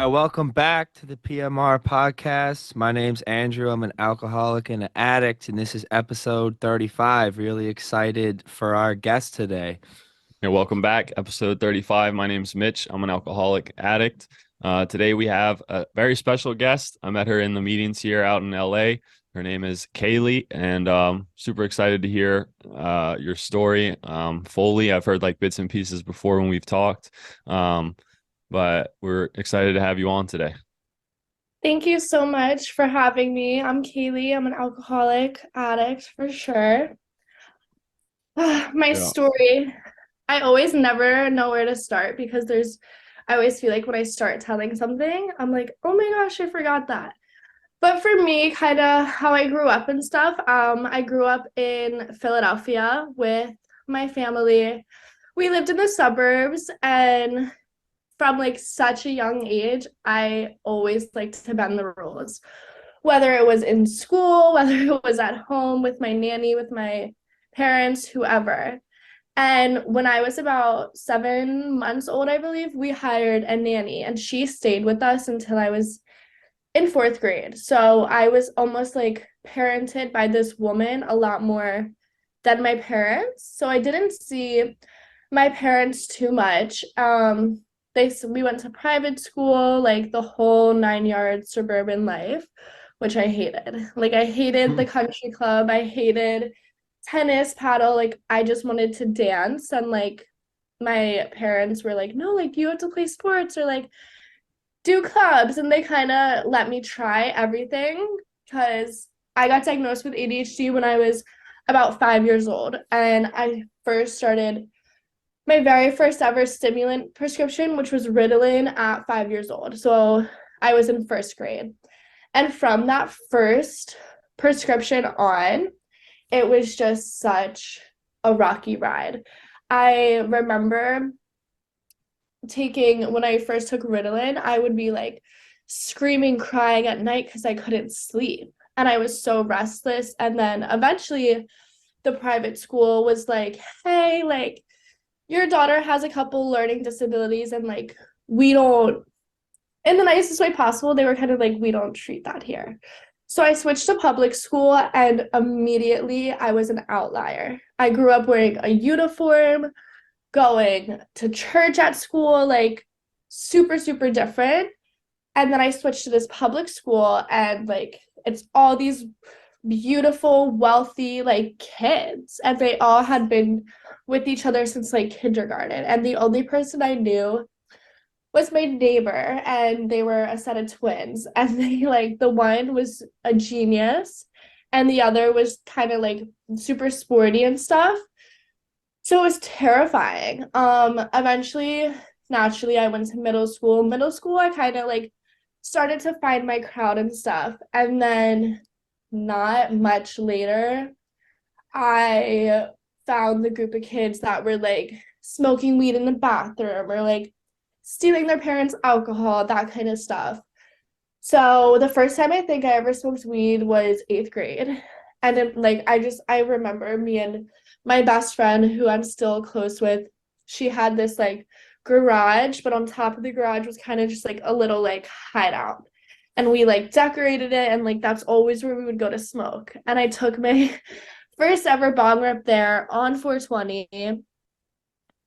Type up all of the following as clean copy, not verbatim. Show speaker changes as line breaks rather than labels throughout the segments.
Welcome back to the PMR podcast. My name's Andrew. I'm an alcoholic and an addict, and this is episode 35. Really excited for our guest today.
Welcome back, episode 35. My name's Mitch. I'm an alcoholic addict. Today we have a very special guest. I met her in the meetings here out in LA. Her name is Kailey, and super excited to hear your story fully. I've heard like bits and pieces before when we've talked, but we're excited to have you on today.
Thank you so much for having me. I'm Kailey. I'm an alcoholic addict for sure. My
Yeah.
story, I always never know where to start because I always feel like when I start telling something, I'm like, oh my gosh, I forgot that. But for me, kind of how I grew up and stuff, I grew up in Philadelphia with my family. We lived in the suburbs, and from like such a young age, I always liked to bend the rules, whether it was in school, whether it was at home with my nanny, with my parents, whoever. And when I was about 7 months old, I believe, we hired a nanny, and she stayed with us until I was in fourth grade. So I was almost like parented by this woman a lot more than my parents. So I didn't see my parents too much. We went to private school, like the whole 9 yard suburban life, which I hated. Like I hated the country club. I hated tennis, paddle. Like I just wanted to dance. And like my parents were like, no, like you have to play sports or like do clubs. And they kind of let me try everything because I got diagnosed with ADHD when I was about 5 years old. And I first started my very first ever stimulant prescription, which was Ritalin at 5 years old. So I was in first grade. And from that first prescription on, it was just such a rocky ride. I remember when I first took Ritalin, I would be like screaming, crying at night because I couldn't sleep. And I was so restless. And then eventually the private school was like, hey, like, your daughter has a couple learning disabilities and like we don't, in the nicest way possible, they were kind of like, we don't treat that here. So I switched to public school, and immediately I was an outlier. I grew up wearing a uniform, going to church at school, like super, super different. And then I switched to this public school, and like it's all these beautiful, wealthy, like kids, and they all had been with each other since like kindergarten. And the only person I knew was my neighbor, and they were a set of twins. And they like the one was a genius, and the other was kind of like super sporty and stuff. So it was terrifying. Eventually, naturally, I went to middle school. Middle school, I kind of like started to find my crowd and stuff. And then not much later, I found the group of kids that were like smoking weed in the bathroom or like stealing their parents' alcohol, that kind of stuff. So the first time I think I ever smoked weed was eighth grade. And then like I remember me and my best friend who I'm still close with, she had this like garage, but on top of the garage was kind of just like a little like hideout. And we like decorated it, and like that's always where we would go to smoke. And I took my first ever bong rip there on 420,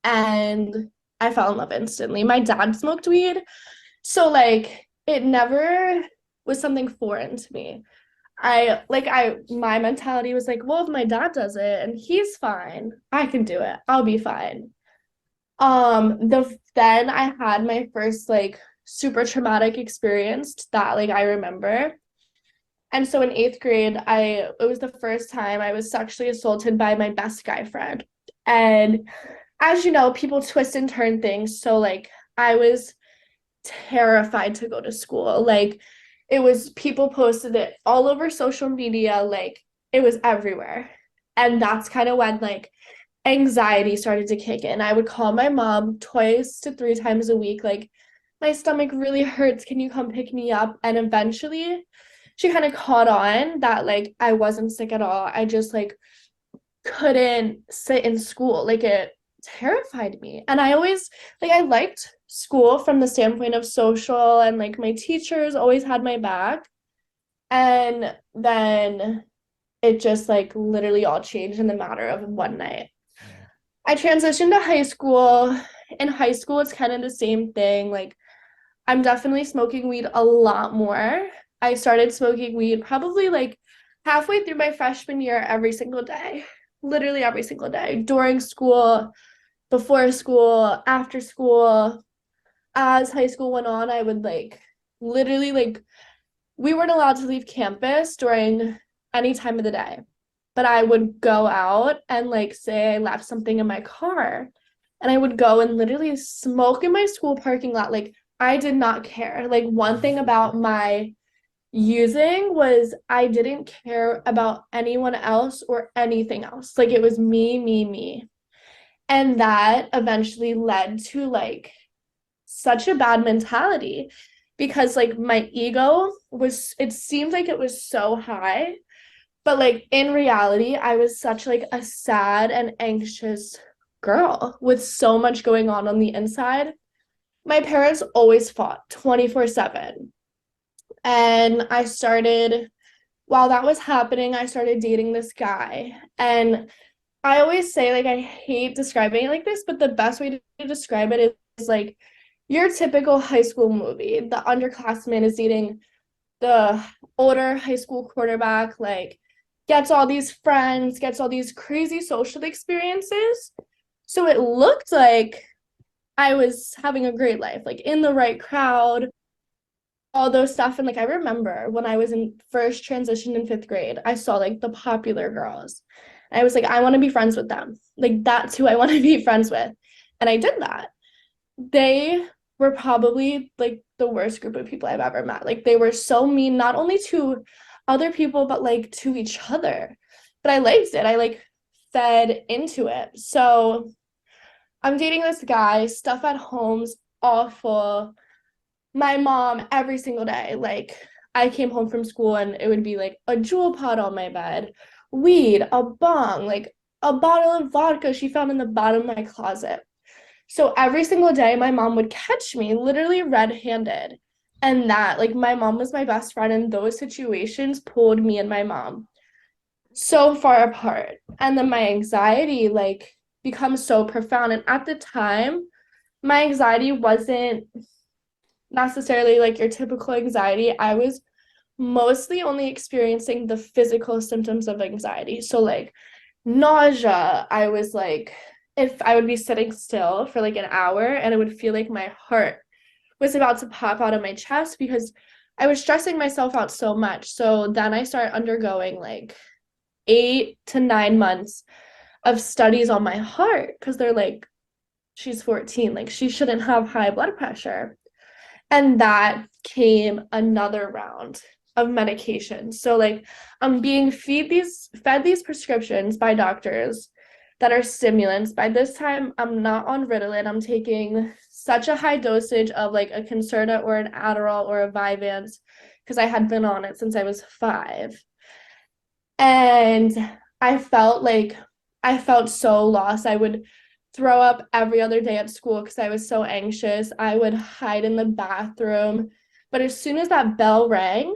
and I fell in love instantly. My dad smoked weed, so like it never was something foreign to me. My mentality was like, well, if my dad does it and he's fine, I can do it. I'll be fine. Then I had my first like super traumatic experience that like I remember. And so in eighth grade, it was the first time I was sexually assaulted by my best guy friend. And as you know, people twist and turn things. So like I was terrified to go to school. Like it was people posted it all over social media, like it was everywhere. And that's kind of when like anxiety started to kick in. I would call my mom twice to three times a week, like, my stomach really hurts. Can you come pick me up? And eventually she kind of caught on that like I wasn't sick at all. I just like couldn't sit in school. Like it terrified me. And I always like I liked school from the standpoint of social, and like my teachers always had my back. And then it just like literally all changed in the matter of one night. I transitioned to high school. In high school, it's kind of the same thing. Like, I'm definitely smoking weed a lot more. I started smoking weed probably like halfway through my freshman year every single day, literally every single day, during school, before school, after school. As high school went on, I would like literally like we weren't allowed to leave campus during any time of the day, but I would go out and like say I left something in my car, and I would go and literally smoke in my school parking lot. Like, I did not care. Like, one thing about my using was I didn't care about anyone else or anything else. Like, it was me, me, me. And that eventually led to like such a bad mentality, because like my ego was, it seemed like it was so high, but like in reality I was such like a sad and anxious girl with so much going on the inside. My parents always fought 24/7, and I started, while that was happening, I started dating this guy. And I always say, like, I hate describing it like this, but the best way to describe it is like your typical high school movie. The underclassman is dating the older high school quarterback, like, gets all these friends, gets all these crazy social experiences. So it looked like I was having a great life, like in the right crowd, all those stuff. And like I remember when I was in first transition in fifth grade, I saw like the popular girls. And I was like, I want to be friends with them. Like, that's who I want to be friends with. And I did that. They were probably like the worst group of people I've ever met. Like, they were so mean, not only to other people, but like to each other. But I liked it. I like fed into it. So I'm dating this guy, stuff at home's awful. My mom, every single day, like, I came home from school and it would be like a jewel pod on my bed, weed, a bong, like a bottle of vodka she found in the bottom of my closet. So every single day my mom would catch me literally red-handed. And that, like, my mom was my best friend, and those situations pulled me and my mom so far apart. And then my anxiety like becomes so profound. And at the time, my anxiety wasn't necessarily like your typical anxiety. I was mostly only experiencing the physical symptoms of anxiety. So like nausea, I was like, if I would be sitting still for like an hour and it would feel like my heart was about to pop out of my chest because I was stressing myself out so much. So then I started undergoing like 8 to 9 months of studies on my heart, because they're like, she's 14, like she shouldn't have high blood pressure. And that came another round of medication. So like I'm being fed these prescriptions by doctors that are stimulants. By this time, I'm not on Ritalin. I'm taking such a high dosage of like a Concerta or an Adderall or a Vyvanse, because I had been on it since I was 5. And I felt like I felt so lost. I would throw up every other day at school because I was so anxious. I would hide in the bathroom. But as soon as that bell rang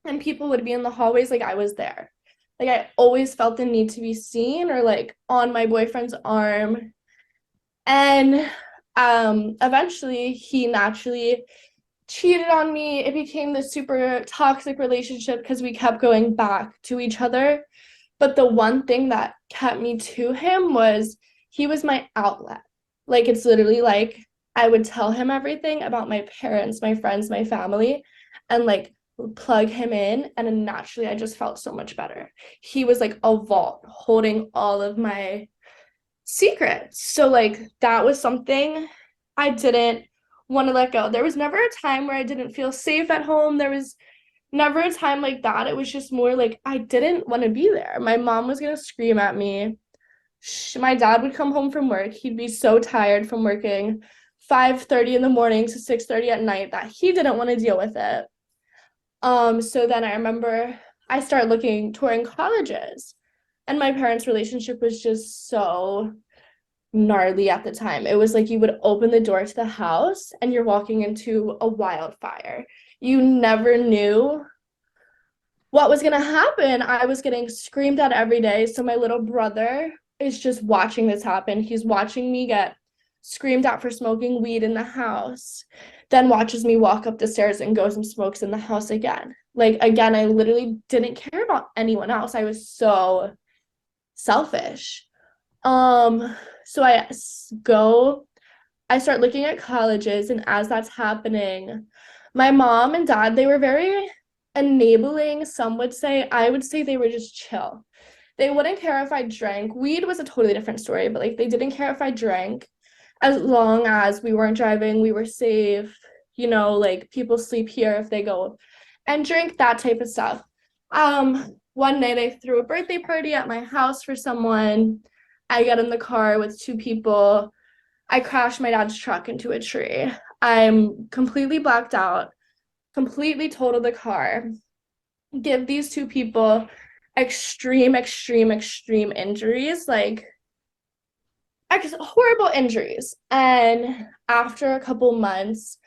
and people would be in the hallways, like, I was there. Like, I always felt the need to be seen or like on my boyfriend's arm. And eventually he naturally cheated on me. It became this super toxic relationship because we kept going back to each other. But the one thing that kept me to him was he was my outlet. Like, it's literally like I would tell him everything about my parents, my friends, my family, and like plug him in. And then naturally, I just felt so much better. He was like a vault holding all of my secrets. So, like, that was something I didn't want to let go. There was never a time where I didn't feel safe at home. There was never a time like that. It was just more like I didn't want to be there. My mom was going to scream at me. My dad would come home from work. He'd be so tired from working 5:30 in the morning to 6:30 at night that he didn't want to deal with it. So then I remember I started looking, touring colleges, and my parents' relationship was just so gnarly at the time. It was like you would open the door to the house and you're walking into a wildfire. You never knew what was going to happen. I was getting screamed at every day. So my little brother is just watching this happen. He's watching me get screamed at for smoking weed in the house, then watches me walk up the stairs and goes and smokes in the house again. Like, again, I literally didn't care about anyone else. I was so selfish. So I start looking at colleges, and as that's happening, my mom and dad, they were very enabling. Some would say, I would say they were just chill. They wouldn't care if I drank. Weed was a totally different story, but like they didn't care if I drank as long as we weren't driving, we were safe, like people sleep here if they go and drink, that type of stuff. One night I threw a birthday party at my house for someone. I get in the car with two people. I crashed my dad's truck into a tree. I'm completely blacked out, completely totaled the car. Give these two people extreme, extreme, extreme injuries, like horrible injuries. And after a couple months,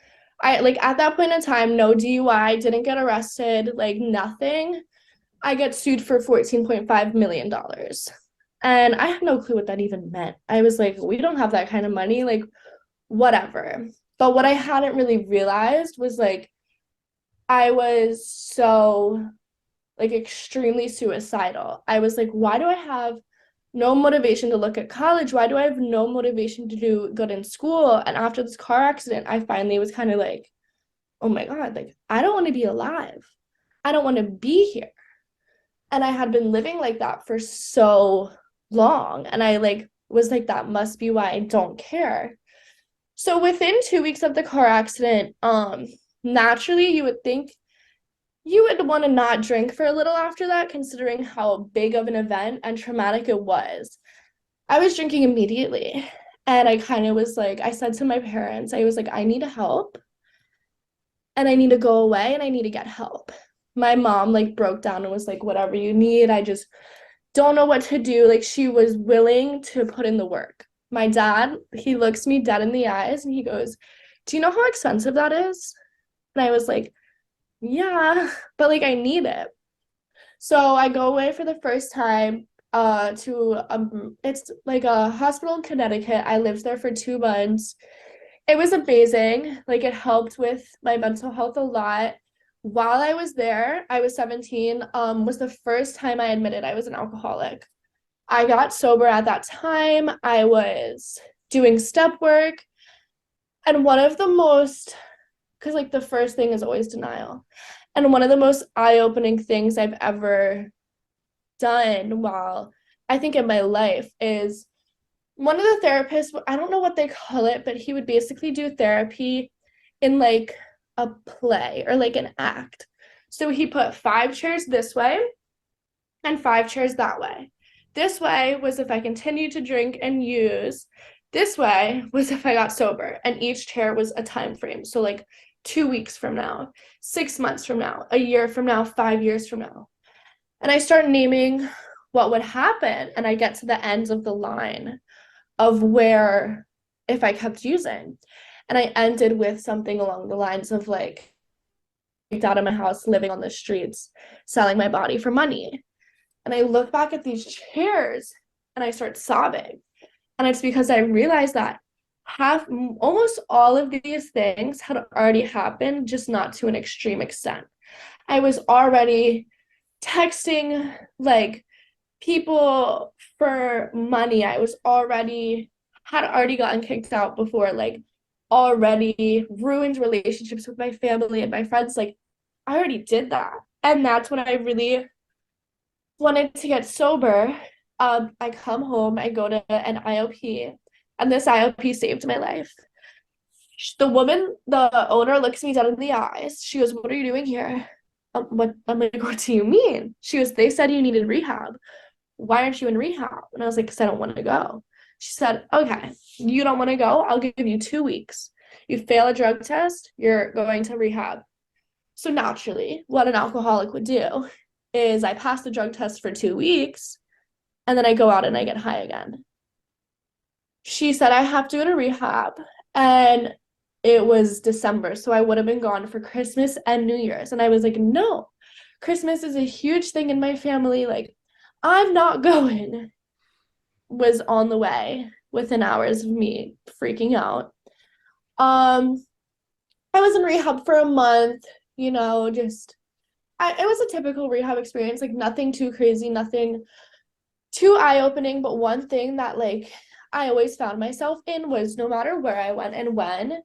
I like at that point in time, no DUI, didn't get arrested, like nothing. I get sued for $14.5 million. And I had no clue what that even meant. I was like, we don't have that kind of money, like whatever. But what I hadn't really realized was like I was so like extremely suicidal. I was like, why do I have no motivation to look at college? Why do I have no motivation to do good in school? And after this car accident, I finally was kind of like, oh my God, like I don't want to be alive. I don't want to be here. And I had been living like that for so long. And I like was like, that must be why I don't care. So within 2 weeks of the car accident, naturally you would think you would want to not drink for a little after that, considering how big of an event and traumatic it was. I was drinking immediately. And I kind of was like, I said to my parents, I was like, I need help and I need to go away and I need to get help. My mom like broke down and was like, whatever you need. I just don't know what to do. Like she was willing to put in the work. My dad, he looks me dead in the eyes and he goes, do you know how expensive that is? And I was like, yeah, but like I need it. So I go away for the first time to it's like a hospital in Connecticut. I lived there for 2 months. It was amazing. Like it helped with my mental health a lot. While I was there, I was 17, was the first time I admitted I was an alcoholic. I got sober at that time. I was doing step work. And one of the most, because like the first thing is always denial. And one of the most eye-opening things I've ever done while I think in my life is one of the therapists, I don't know what they call it, but he would basically do therapy in like a play or like an act. So he put 5 chairs this way and 5 chairs that way. This way was if I continued to drink and use. This way was if I got sober, and each chair was a time frame. So like 2 weeks from now, 6 months from now, a year from now, 5 years from now. And I start naming what would happen, and I get to the ends of the line of where if I kept using. And I ended with something along the lines of like, out of my house, living on the streets, selling my body for money. And I look back at these chairs and I start sobbing. And it's because I realized that almost all of these things had already happened, just not to an extreme extent. I was already texting like people for money. Had already gotten kicked out before, like already ruined relationships with my family and my friends. Like I already did that. And that's when I really wanted to get sober. I come home, I go to an IOP, and this IOP saved my life. The owner looks me dead in the eyes. She goes, "What are you doing here?" What I'm like, "What do you mean?" She goes, "They said you needed rehab. Why aren't you in rehab?" And I was like, "Because I don't want to go." She said, "Okay, you don't want to go? I'll give you 2 weeks. You fail a drug test, you're going to rehab." So naturally, what an alcoholic would do is I pass the drug test for 2 weeks, and then I go out and I get high again. she said I have to go to rehab, and it was December, so I would have been gone for Christmas and New Year's. And I was like, no, Christmas is a huge thing in my family. Like, I'm not going. Was on the way within hours of me freaking out. Um, I was in rehab for a month, just it was a typical rehab experience, like nothing too crazy, nothing too eye-opening, but one thing that like I always found myself in was no matter where I went and when,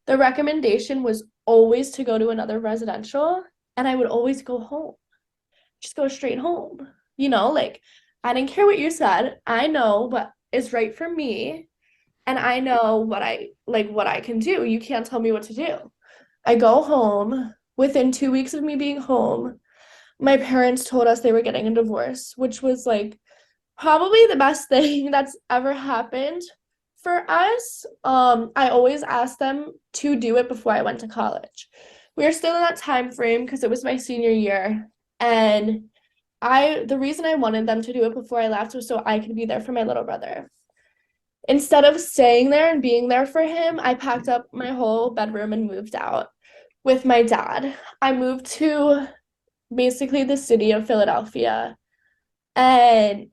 the recommendation was always to go to another residential, and I would always go home. Just go straight home. Like I didn't care what you said. I know what is right for me, and I know what I can do. You can't tell me what to do. I go home. Within 2 weeks of me being home, my parents told us they were getting a divorce, which was like probably the best thing that's ever happened for us. I always asked them to do it before I went to college. We were still in that time frame because it was my senior year. And the reason I wanted them to do it before I left was so I could be there for my little brother. Instead of staying there and being there for him, I packed up my whole bedroom and moved out with my dad. I moved to basically the city of Philadelphia, and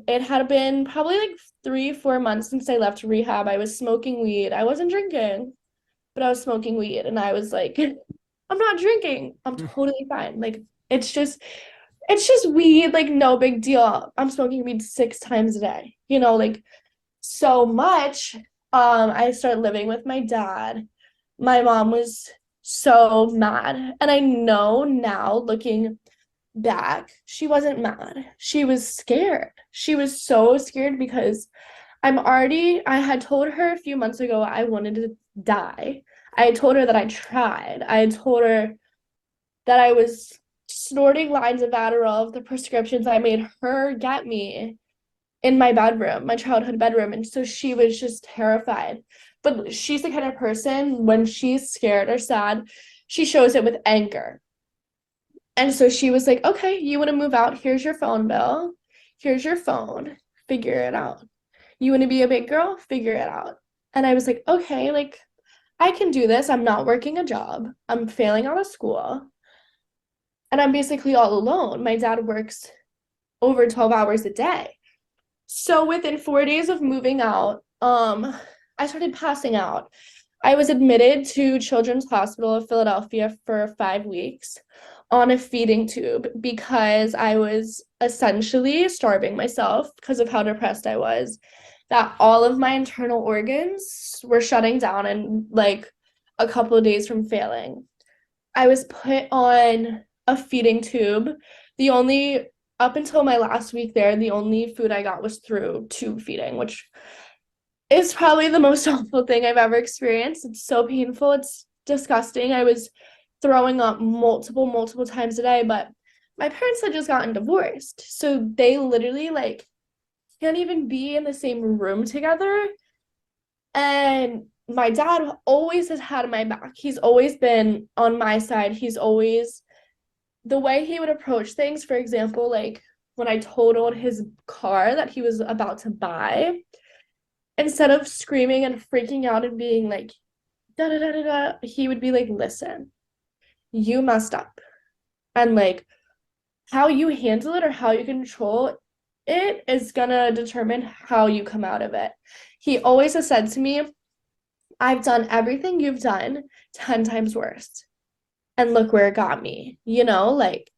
it had been probably like 3, 4 months since I left rehab. I was smoking weed. I wasn't drinking, but I was smoking weed, and I was like, I'm not drinking. I'm totally fine. Like it's just weed, like no big deal. I'm smoking weed 6 times a day, like so much. I started living with my dad. My mom was so mad. And I know now, looking back, she wasn't mad. She was scared. She was so scared because I had told her a few months ago I wanted to die. I had told her that I tried. I had told her that I was snorting lines of Adderall of the prescriptions I made her get me in my bedroom, my childhood bedroom. And so she was just terrified. But she's the kind of person, when she's scared or sad, she shows it with anger. And so she was like, okay, you want to move out? Here's your phone bill. Here's your phone. Figure it out. You want to be a big girl? Figure it out. And I was like, okay, like I can do this. I'm not working a job. I'm failing out of school. And I'm basically all alone. My dad works over 12 hours a day. So within 4 days of moving out, I started passing out. I was admitted to Children's Hospital of Philadelphia for 5 weeks on a feeding tube because I was essentially starving myself because of how depressed I was. That all of my internal organs were shutting down in like a couple of days from failing. I was put on a feeding tube. The only Up until my last week there, the only food I got was through tube feeding, which is probably the most awful thing I've ever experienced. It's so painful. It's disgusting. I was throwing up multiple times a day, but my parents had just gotten divorced. So they literally like can't even be in the same room together. And my dad always has had my back. He's always been on my side. He's always the way he would approach things, for example, like when I totaled his car that he was about to buy, instead of screaming and freaking out and being like, da da da da da, he would be like, listen, you messed up. And like, how you handle it or how you control it is gonna determine how you come out of it. He always has said to me, I've done everything you've done 10 times worse. And look where it got me, like,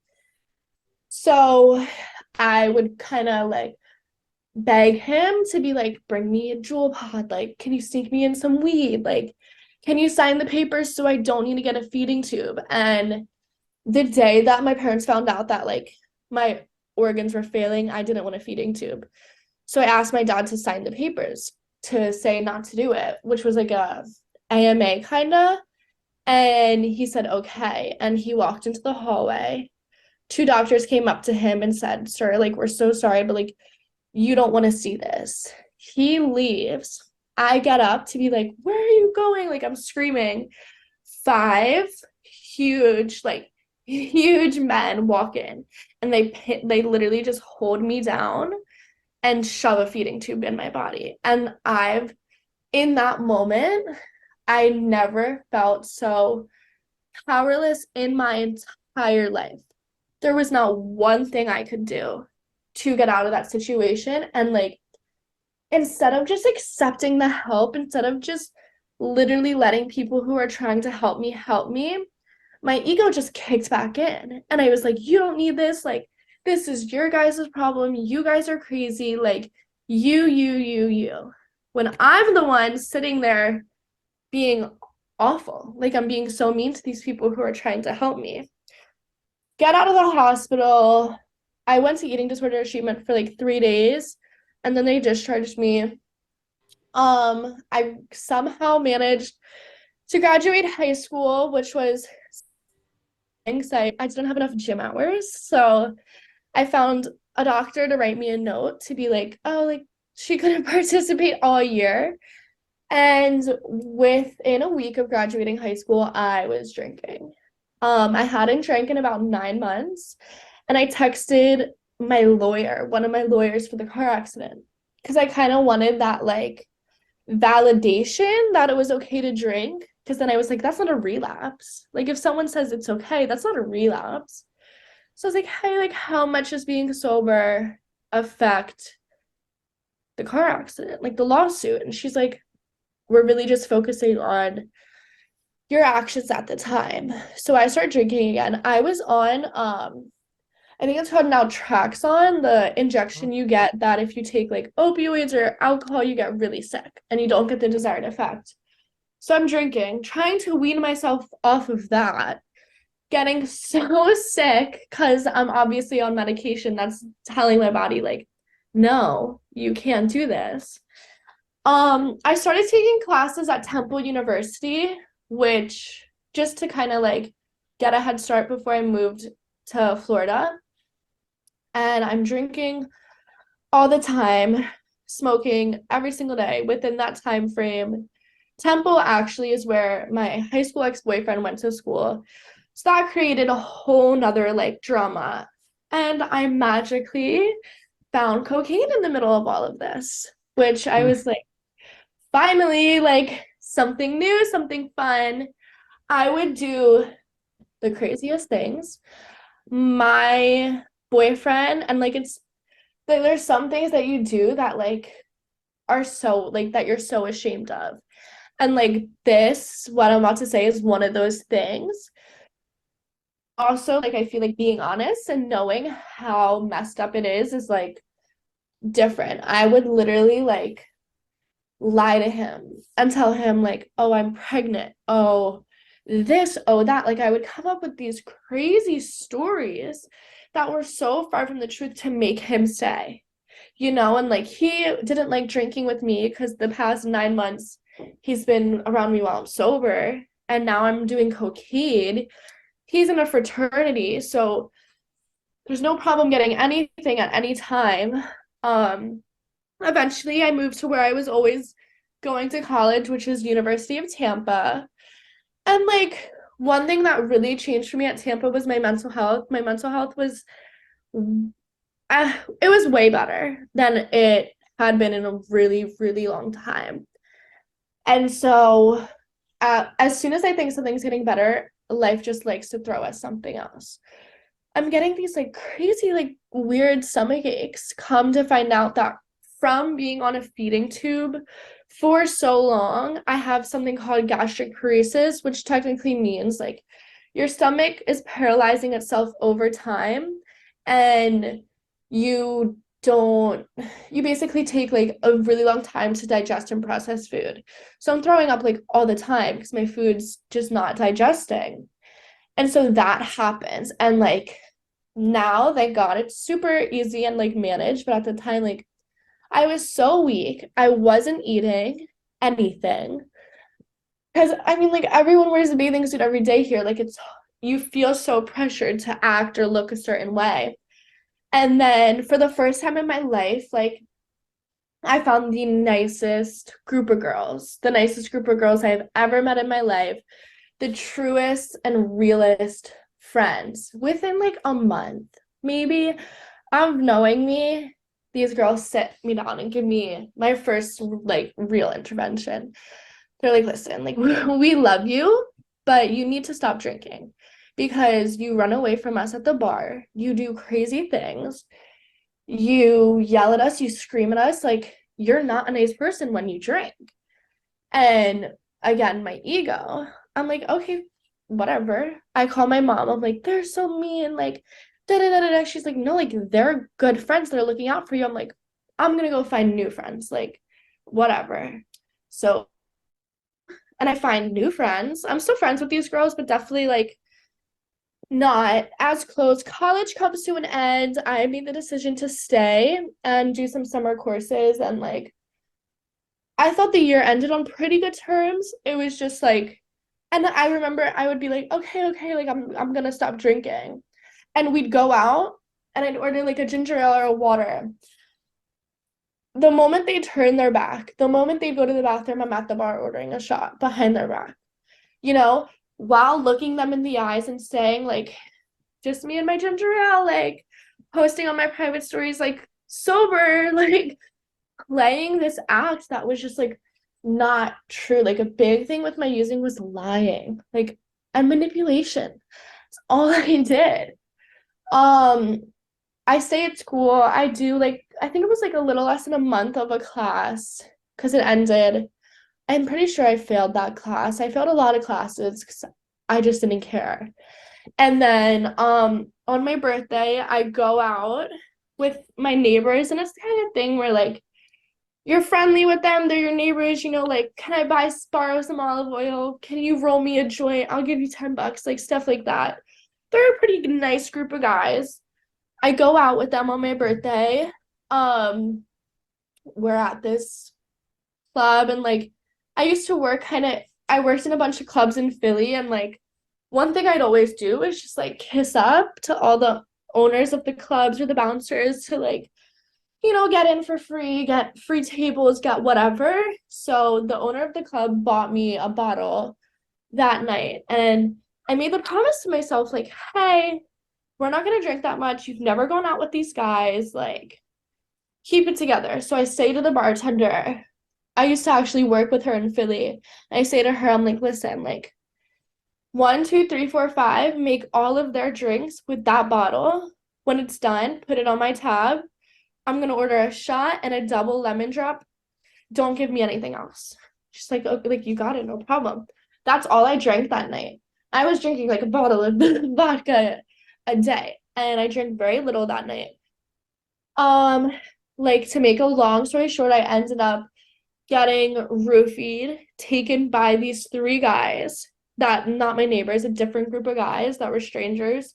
so I would kind of like beg him to be like, bring me a jewel pod. Like, can you sneak me in some weed? Like, can you sign the papers so I don't need to get a feeding tube? And the day that my parents found out that like my organs were failing, I didn't want a feeding tube. So I asked my dad to sign the papers to say not to do it, which was like a AMA kind of. And he said, okay. And he walked into the hallway. Two doctors came up to him and said, sir, like, we're so sorry, but like, you don't want to see this. He leaves. I get up to be like, where are you going? Like, I'm screaming. Five huge men walk in, and they literally just hold me down and shove a feeding tube in my body. And in that moment, I never felt so powerless in my entire life. There was not one thing I could do to get out of that situation. And like, instead of just accepting the help, instead of just literally letting people who are trying to help me, my ego just kicked back in. And I was like, you don't need this. Like, this is your guys' problem. You guys are crazy. Like, you. When I'm the one sitting there being awful, like, I'm being so mean to these people who are trying to help me. Get out of the hospital. I went to eating disorder treatment for like 3 days, and then they discharged me. I somehow managed to graduate high school, which was because I didn't have enough gym hours. So I found a doctor to write me a note to be like, oh, like she couldn't participate all year. And within a week of graduating high school, I was drinking. I hadn't drank in about 9 months, and I texted my lawyer, one of my lawyers for the car accident, because I kind of wanted that like validation that it was okay to drink. Because then I was like, that's not a relapse. Like if someone says it's okay, that's not a relapse. So I was like, hey, like how much does being sober affect the car accident, like the lawsuit? And she's like, we're really just focusing on your actions at the time. So I started drinking again. I was on I think it's called naltrexone, the injection you get that if you take like opioids or alcohol, you get really sick and you don't get the desired effect. So I'm drinking, trying to wean myself off of that, getting so sick because I'm obviously on medication that's telling my body like, no, you can't do this. I started taking classes at Temple University, which just to kind of like get a head start before I moved to Florida. And I'm drinking all the time, smoking every single day within that time frame. Temple actually is where my high school ex-boyfriend went to school. So that created a whole nother like drama. And I magically found cocaine in the middle of all of this, which I was like, finally, like something new, something fun. I would do the craziest things. My boyfriend, and like it's there's some things that you do that like are so like that you're so ashamed of. And like this, what I'm about to say is one of those things. Also, like I feel like being honest and knowing how messed up it is like different. I would literally like lie to him and tell him like, oh, I'm pregnant. Oh, this, oh, that. Like I would come up with these crazy stories that were so far from the truth to make him stay. And like he didn't like drinking with me because the past 9 months he's been around me while I'm sober, and now I'm doing cocaine. He's in a fraternity, so there's no problem getting anything at any time. Eventually I moved to where I was always going to college, which is University of Tampa. And like one thing that really changed for me at Tampa was my mental health. My mental health was it was way better than it had been in a really, really long time. And so as soon as I think something's getting better, life just likes to throw us something else. I'm getting these like crazy, like weird stomach aches. Come to find out that from being on a feeding tube for so long, I have something called gastric paresis, which technically means like your stomach is paralyzing itself over time, and you don't you basically take like a really long time to digest and process food. So I'm throwing up like all the time because my food's just not digesting. And so that happens. And like now, thank God, it's super easy and like managed. But at the time, like I was so weak. I wasn't eating anything. Because I mean, like everyone wears a bathing suit every day here. Like you feel so pressured to act or look a certain way. And then for the first time in my life, like I found the nicest group of girls I've ever met in my life, the truest and realest friends within like a month, maybe, of knowing me. these girls sit me down and give me my first like real intervention. They're like, listen, like we love you, but you need to stop drinking because you run away from us at the bar, you do crazy things, you yell at us, you scream at us, like you're not a nice person when you drink. And again, my ego, I'm like, okay, whatever. I call my mom. I'm like, they're so mean. Like, da da da da da. She's like, no, like, they're good friends. They're looking out for you. I'm like, I'm going to go find new friends. Like, whatever. So, and I find new friends. I'm still friends with these girls, but definitely like not as close. College comes to an end. I made the decision to stay and do some summer courses and like I thought the year ended on pretty good terms. It was just like, and I remember I would be like, okay, okay, like I'm gonna stop drinking. And we'd go out and I'd order like a ginger ale or a water. The moment they turn their back, the moment they go to the bathroom, I'm at the bar ordering a shot behind their back, you know, while looking them in the eyes and saying, like, just me and my ginger ale, like posting on my private stories, like sober, like playing this act that was just like not true. Like a big thing with my using was lying, like and manipulation. That's all I did. Um, I stay at school. I do like I think it was like a little less than a month of a class because it ended. I'm pretty sure I failed that class. I failed a lot of classes because I just didn't care. And then on my birthday, I go out with my neighbors, and it's the kind of thing where like you're friendly with them, they're your neighbors, you know, like, can I borrow some olive oil? Can you roll me a joint? I'll give you $10, like stuff like that. They're a pretty nice group of guys. I go out with them on my birthday. Um, we're at this club and like I used to work I worked in a bunch of clubs in Philly and like one thing I'd always do is just like kiss up to all the owners of the clubs or the bouncers to like get in for free, get free tables, get whatever. So the owner of the club bought me a bottle that night. And I made the promise to myself, like, hey, we're not going to drink that much. You've never gone out with these guys. Like, keep it together. So I say to the bartender, I used to actually work with her in Philly. I say to her, I'm like, listen, like, 1, 2, 3, 4, 5, make all of their drinks with that bottle. When it's done, put it on my tab. I'm gonna order a shot and a double lemon drop. Don't give me anything else. She's like, okay, like you got it, no problem. That's all I drank that night. I was drinking like a bottle of vodka a day, and I drank very little that night. Um, like to make a long story short, I ended up getting roofied, taken by these three guys that not my neighbors, a different group of guys that were strangers,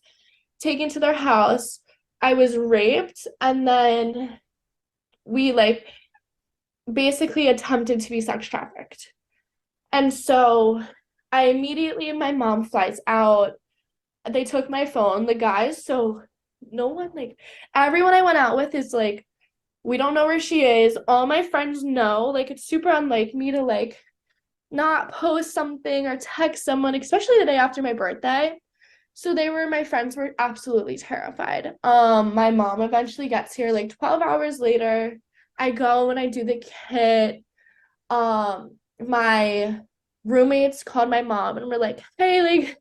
taken to their house. I was raped, and then we like basically attempted to be sex trafficked. And so my mom flies out. They took my phone, the guys, so no one like everyone I went out with is like, we don't know where she is. All my friends know. Like it's super unlike me to like not post something or text someone, especially the day after my birthday. So my friends were absolutely terrified. My mom eventually gets here like 12 hours later. I go and I do the kit. My roommates called my mom and were like, hey, like,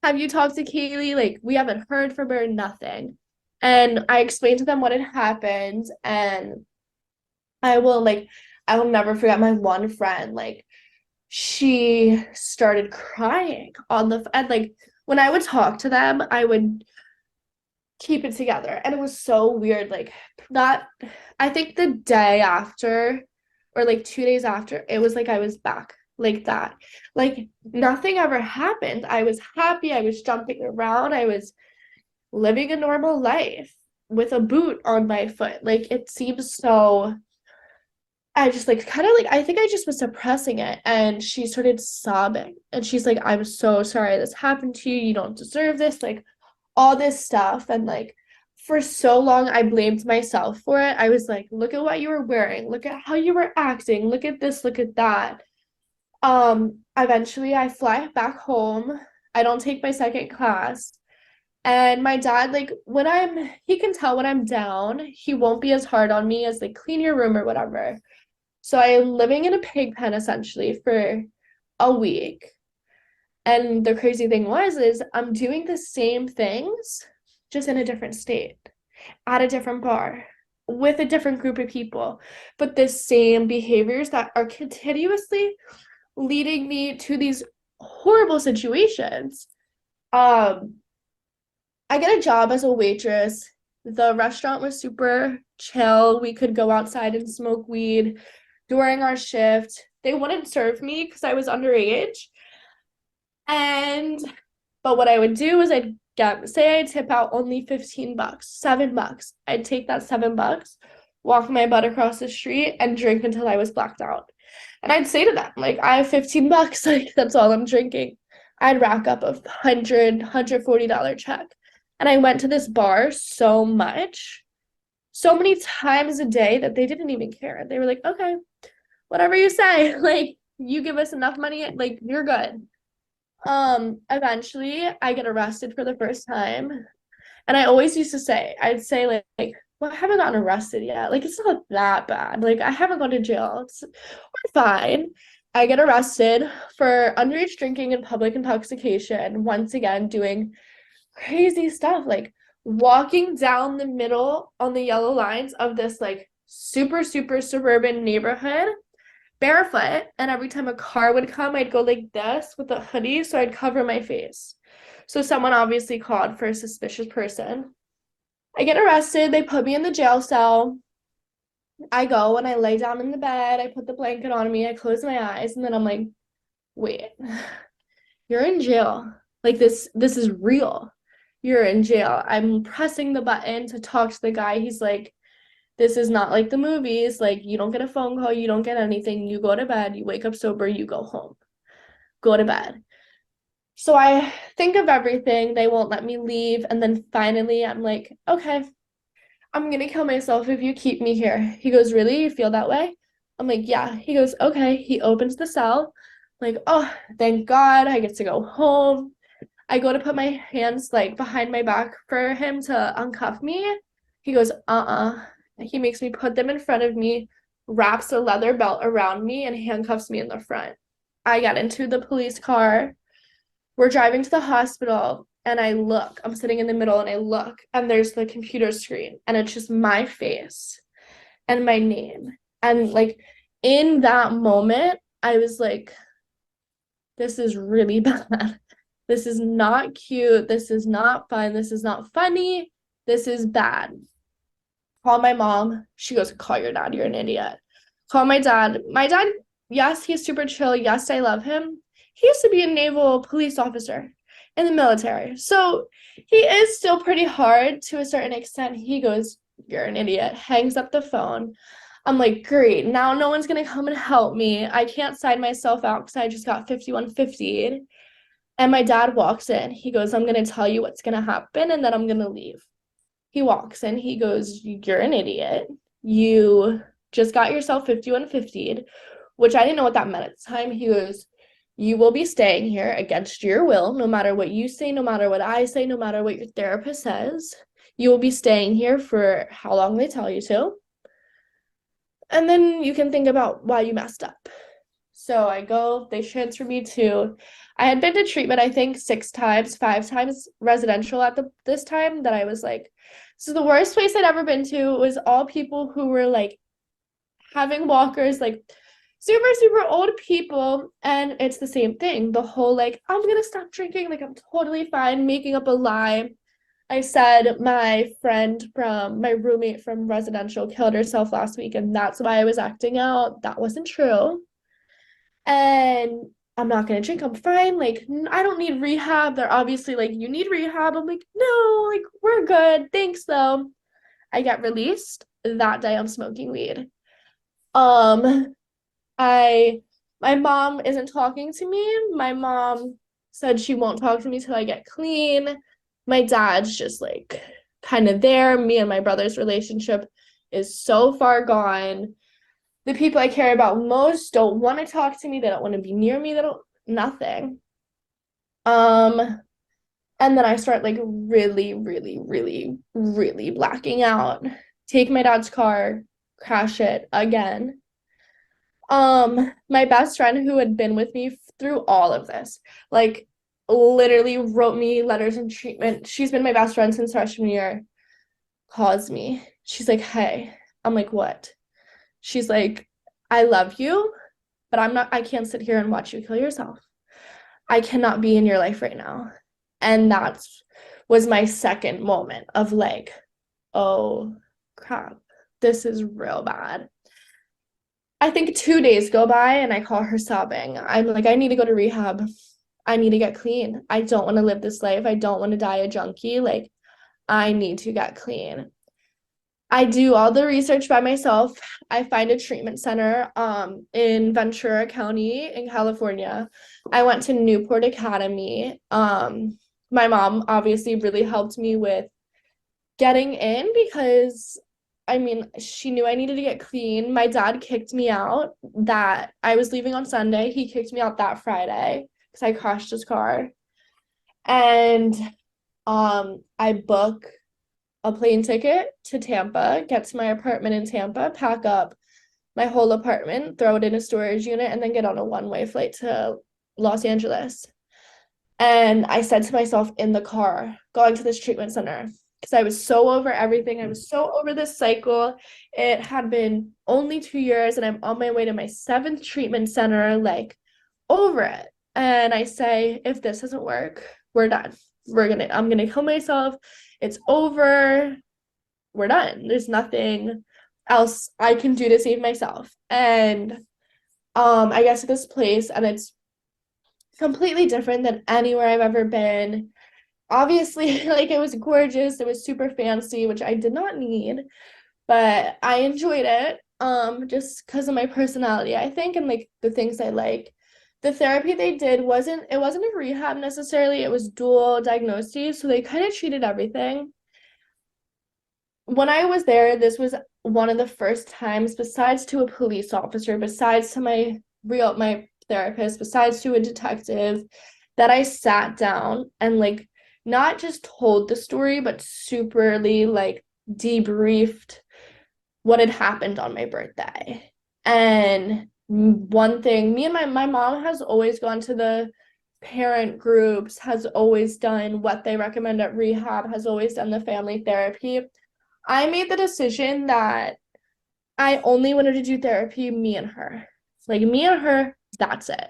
have you talked to Kailey? Like, we haven't heard from her, nothing. And I explained to them what had happened, and I will never forget my one friend. Like, she started crying and like when I would talk to them, I would keep it together. And it was so weird. Like that, I think the day after or like 2 days after, it was like I was back like that. Like nothing ever happened. I was happy. I was jumping around. I was living a normal life with a boot on my foot. Like it seems so I just like kind of like I think I just was suppressing it and she started sobbing and she's like, I'm so sorry this happened to you. You don't deserve this, like all this stuff. And like for so long I blamed myself for it. I was like, look at what you were wearing, look at how you were acting, look at this, look at that. Eventually I fly back home. I don't take my second class. And my dad, like, he can tell when I'm down, he won't be as hard on me as like clean your room or whatever. So I'm living in a pig pen essentially for a week. And the crazy thing is I'm doing the same things, just in a different state, at a different bar, with a different group of people, but the same behaviors that are continuously leading me to these horrible situations. Um, I get a job as a waitress. The restaurant was super chill. We could go outside and smoke weed during our shift. They wouldn't serve me because I was underage. And but what I would do is I'd get say I tip out only 15 bucks, $7. I'd take that $7, walk my butt across the street and drink until I was blacked out. And I'd say to them, like, I have 15 bucks, like that's all I'm drinking. I'd rack up a $140 check. And I went to this bar so much, so many times a day that they didn't even care. They were like, okay, whatever you say, like you give us enough money, like you're good. Eventually I get arrested for the first time. And I always used to say, I'd say like well, I haven't gotten arrested yet. Like it's not that bad. Like I haven't gone to jail. We're fine. I get arrested for underage drinking and public intoxication, once again doing crazy stuff, like walking down the middle on the yellow lines of this like super, super suburban neighborhood barefoot. And every time a car would come, I'd go like this with a hoodie. So I'd cover my face. So someone obviously called for a suspicious person. I get arrested. They put me in the jail cell. I go and I lay down in the bed. I put the blanket on me. I close my eyes. And then I'm like, wait, you're in jail. Like this is real. You're in jail. I'm pressing the button to talk to the guy. He's like, this is not like the movies. Like, you don't get a phone call, you don't get anything. You go to bed, you wake up sober, you go home. Go to bed. So I think of everything. They won't let me leave. And then finally, I'm like, okay, I'm gonna kill myself if you keep me here. He goes, really? You feel that way? I'm like, yeah. He goes, okay. He opens the cell. I'm like, oh, thank God I get to go home. I go to put my hands like behind my back for him to uncuff me. He goes, uh-uh. He makes me put them in front of me, wraps a leather belt around me, and handcuffs me in the front. I get into the police car. We're driving to the hospital, and I look. I'm sitting in the middle, and I look, and there's the computer screen, and it's just my face and my name. And like in that moment, I was like, this is really bad. This is not cute. This is not fun. This is not funny. This is bad. Call my mom. She goes, call your dad. You're an idiot. Call my dad. My dad, yes, he's super chill. Yes, I love him. He used to be a naval police officer in the military. So he is still pretty hard to a certain extent. He goes, you're an idiot. Hangs up the phone. I'm like, great. Now no one's going to come and help me. I can't sign myself out because I just got 5150'd. And my dad walks in. He goes, I'm going to tell you what's going to happen and then I'm going to leave. He walks in. He goes, you're an idiot. You just got yourself 5150'd, which I didn't know what that meant at the time. He goes, you will be staying here against your will, no matter what you say, no matter what I say, no matter what your therapist says. You will be staying here for how long they tell you to. And then you can think about why you messed up. So I go, they transfer me to, I had been to treatment, I think 6 times, 5 times residential at this time that I was like, this is the worst place I'd ever been to. It was all people who were like having walkers, like super, super old people. And it's the same thing. The whole like, I'm gonna stop drinking, like I'm totally fine, making up a lie. I said my roommate from residential killed herself last week, and that's why I was acting out. That wasn't true. And I'm not gonna drink. I'm fine. Like, I don't need rehab. They're obviously like, you need rehab. I'm like, no, like, we're good. Thanks, though. I get released. That day I'm smoking weed. Um, my mom isn't talking to me. My mom said she won't talk to me till I get clean. My dad's just like kind of there. Me and my brother's relationship is so far gone. The people I care about most don't want to talk to me. They don't want to be near me. They don't, nothing. Um, And then I start like really, really, really, really blacking out. Take my dad's car, crash it again. My best friend who had been with me through all of this, like literally wrote me letters in treatment. She's been my best friend since freshman year. Calls me. She's like, "Hey." I'm like, "What?" She's like, "I love you, but I can't sit here and watch you kill yourself. I cannot be in your life right now." And that was my second moment of like, oh crap, this is real bad. I think 2 days go by and I call her sobbing. I'm like, I need to go to rehab. I need to get clean. I don't want to live this life. I don't want to die a junkie. Like, I need to get clean. I do all the research by myself. I find a treatment center in Ventura County in California. I went to Newport Academy. My mom obviously really helped me with getting in because I mean, she knew I needed to get clean. My dad kicked me out that I was leaving on Sunday. He kicked me out that Friday because I crashed his car. And I book a plane ticket to Tampa, get to my apartment in Tampa, pack up my whole apartment, throw it in a storage unit, and then get on a one-way flight to Los Angeles. And I said to myself in the car, going to this treatment center, because I was so over everything. I was so over this cycle. It had been only 2 years, and I'm on my way to my seventh treatment center, like over it. And I say, if this doesn't work, we're done. I'm gonna kill myself. It's over. We're done. There's nothing else I can do to save myself. And I get to this place and it's completely different than anywhere I've ever been. Obviously, like it was gorgeous, it was super fancy, which I did not need, but I enjoyed it just because of my personality, I think, and like the things I like. The therapy they did wasn't a rehab necessarily, it was dual diagnoses, so they kind of treated everything. When I was there, this was one of the first times, besides to a police officer, besides to my therapist, besides to a detective, that I sat down and like not just told the story, but superly like debriefed what had happened on my birthday. And one thing, me and my mom has always gone to the parent groups, has always done what they recommend at rehab, has always done the family therapy. I made the decision that I only wanted to do therapy, me and her. Like me and her, that's it.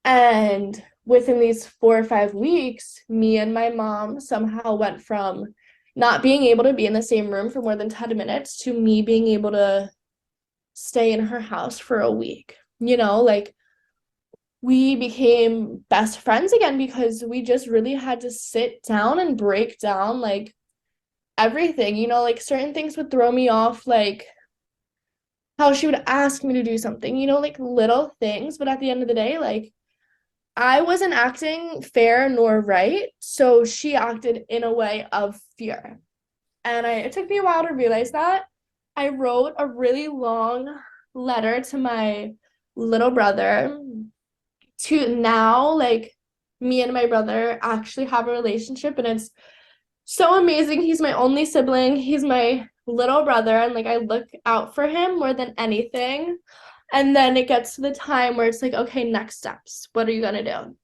And within these 4 or 5 weeks, me and my mom somehow went from not being able to be in the same room for more than 10 minutes to me being able to stay in her house for a week. Like we became best friends again because we just really had to sit down and break down like everything, like certain things would throw me off, like how she would ask me to do something, like little things, but at the end of the day, like I wasn't acting fair nor right, so she acted in a way of fear. And it took me a while to realize that. I wrote a really long letter to my little brother to now, like, me and my brother actually have a relationship, and it's so amazing. He's my only sibling. He's my little brother, and like I look out for him more than anything. And then it gets to the time where it's like, okay, next steps. What are you gonna do?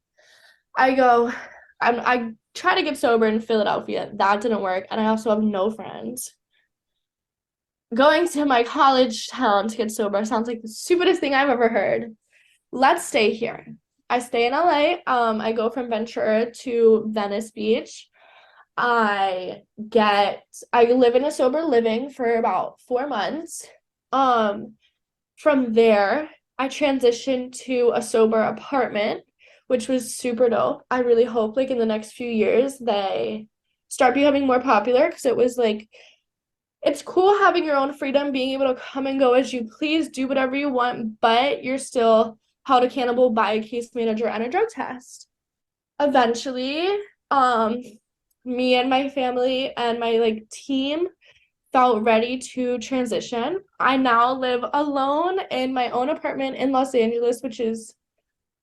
I go, I try to get sober in Philadelphia. That didn't work. And I also have no friends. Going to my college town to get sober sounds like the stupidest thing I've ever heard. Let's stay here. I stay in LA. I go from Ventura to Venice Beach. I live in a sober living for about 4 months. From there, I transitioned to a sober apartment, which was super dope. I really hope like in the next few years they start becoming more popular because it was like it's cool having your own freedom, being able to come and go as you please, do whatever you want, but you're still held accountable by a case manager and a drug test. Eventually, me and my family and my like team felt ready to transition. I now live alone in my own apartment in Los Angeles, which is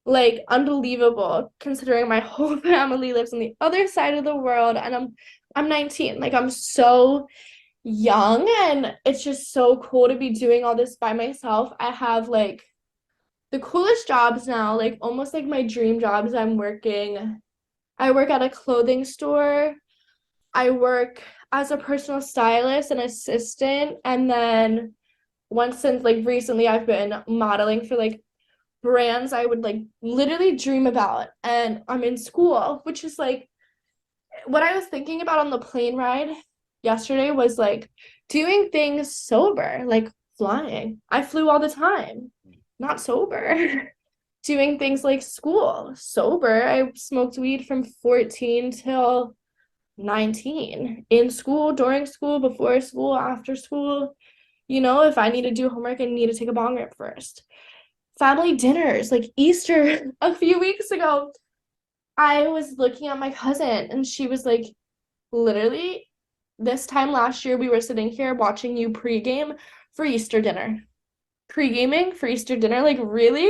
like unbelievable considering my whole family lives on the other side of the world and I'm 19. Like I'm so young and it's just so cool to be doing all this by myself. I have like the coolest jobs now, like almost like my dream jobs. I work at a clothing store. I work as a personal stylist and assistant. And then once since like recently I've been modeling for like brands I would like literally dream about. And I'm in school, which is like what I was thinking about on the plane ride yesterday was like doing things sober, like flying. I flew all the time, not sober. Doing things like school, sober. I smoked weed from 14 till 19 in school, during school, before school, after school. You know, if I need to do homework, I need to take a bong rip first. Family dinners, like Easter a few weeks ago, I was looking at my cousin and she was like, literally, this time last year, we were sitting here watching you pregame for Easter dinner. Pre-gaming for Easter dinner, like, really?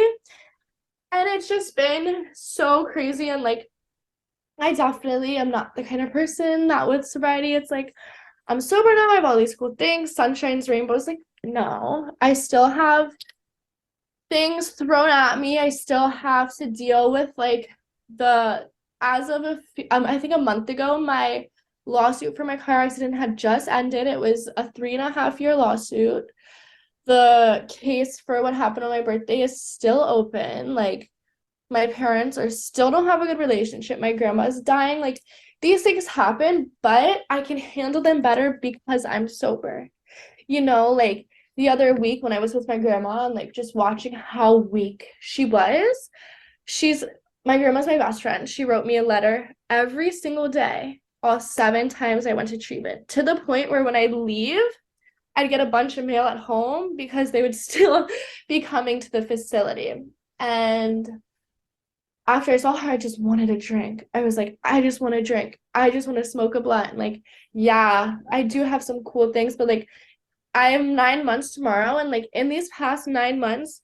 And it's just been so crazy. And like, I definitely am not the kind of person that with sobriety, it's like, I'm sober now, I have all these cool things, sunshines, rainbows. Like, no, I still have things thrown at me. I still have to deal with like the as of I think a month ago, my lawsuit for my car accident had just ended. It was a 3.5 year lawsuit. The case for what happened on my birthday is still open. Like my parents are still don't have a good relationship. My grandma's dying. Like these things happen, but I can handle them better because I'm sober. You know, like the other week when I was with my grandma and like just watching how weak she was, she's my grandma's my best friend. She wrote me a letter every single day, all 7 times I went to treatment, to the point where when I leave, I'd get a bunch of mail at home because they would still be coming to the facility. And after I saw her, I just wanted a drink. I was like, I just want to drink. I just want to smoke a blunt. Like, yeah, I do have some cool things, but like I am 9 months tomorrow, and like in these past 9 months,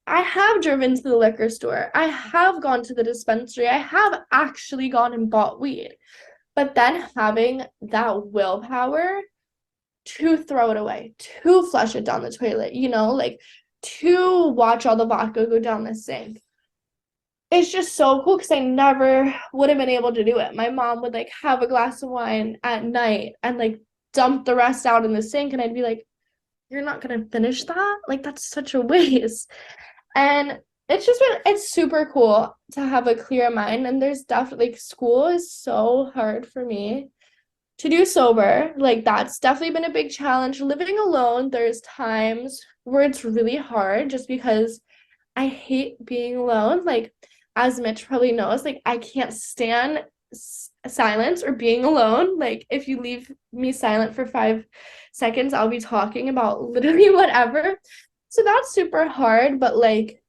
I have driven to the liquor store. I have gone to the dispensary. I have actually gone and bought weed. But then having that willpower to throw it away, to flush it down the toilet, you know, like to watch all the vodka go down the sink. It's just so cool because I never would have been able to do it. My mom would like have a glass of wine at night and like dump the rest out in the sink, and I'd be like, you're not gonna finish that? Like that's such a waste. And it's super cool to have a clear mind. And there's definitely like school is so hard for me to do sober. Like that's definitely been a big challenge. Living alone, there's times where it's really hard just because I hate being alone. Like as Mitch probably knows, like I can't stand silence or being alone. Like if you leave me silent for 5 seconds, I'll be talking about literally whatever. So that's super hard, but like